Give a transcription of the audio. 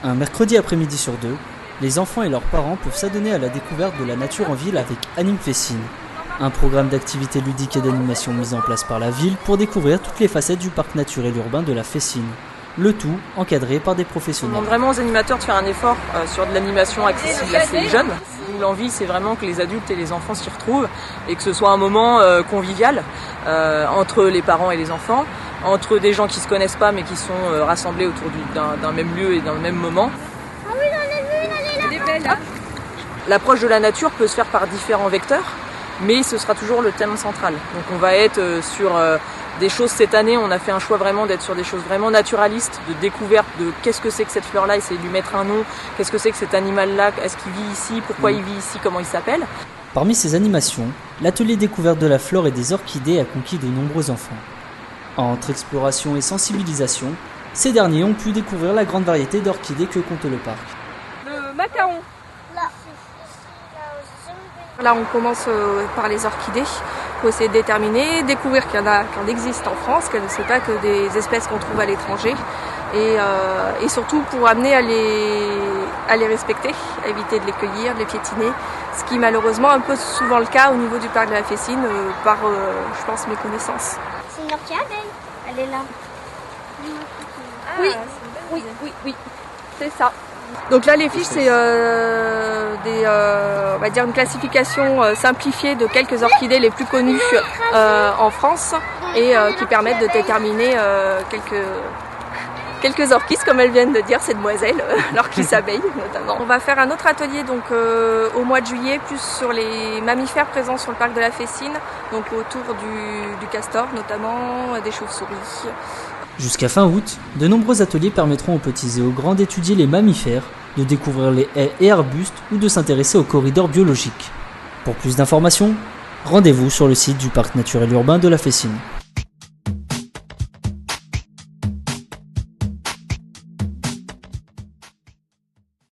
Un mercredi après-midi sur deux, les enfants et leurs parents peuvent s'adonner à la découverte de la nature en ville avec Anime Fessines, un programme d'activités ludiques et d'animation mis en place par la ville pour découvrir toutes les facettes du parc naturel urbain de la Fessine. Le tout encadré par des professionnels. On demande vraiment aux animateurs de faire un effort sur de l'animation accessible à ces jeunes. L'envie, c'est vraiment que les adultes et les enfants s'y retrouvent et que ce soit un moment convivial entre les parents et les enfants, entre des gens qui se connaissent pas mais qui sont rassemblés autour d'un même lieu et d'un même moment. Ah oui, j'en ai vu une, elle est belle, là. L'approche de la nature peut se faire par différents vecteurs, mais ce sera toujours le thème central. Donc on va être sur des choses cette année, on a fait un choix vraiment d'être sur des choses vraiment naturalistes, de découverte de qu'est-ce que c'est que cette fleur-là, essayer de lui mettre un nom, qu'est-ce que c'est que cet animal-là, est-ce qu'il vit ici, pourquoi il vit ici, comment il s'appelle. Parmi ces animations, l'atelier découverte de la flore et des orchidées a conquis de nombreux enfants. Entre exploration et sensibilisation, ces derniers ont pu découvrir la grande variété d'orchidées que compte le parc. Le macaron. Là, on commence par les orchidées pour essayer de déterminer, découvrir qu'il y en existe en France, que ce n'est pas que des espèces qu'on trouve à l'étranger, et surtout pour amener à les respecter, à éviter de les cueillir, de les piétiner, ce qui est malheureusement un peu souvent le cas au niveau du parc de la Fessine, par, je pense, mes connaissances. C'est une orchidée abeille, elle est là. Oui, oui, c'est ça. Donc là, les fiches, c'est on va dire une classification simplifiée de quelques orchidées les plus connues en France et qui permettent de déterminer quelques orchis, comme elles viennent de dire ces demoiselles, l'orchis abeille notamment. On va faire un autre atelier donc au mois de juillet, plus sur les mammifères présents sur le parc de la Fessine, donc autour du castor notamment, des chauves-souris. Jusqu'à fin août, de nombreux ateliers permettront aux petits et aux grands d'étudier les mammifères, de découvrir les haies et arbustes ou de s'intéresser aux corridors biologiques. Pour plus d'informations, rendez-vous sur le site du parc naturel urbain de la Fessine.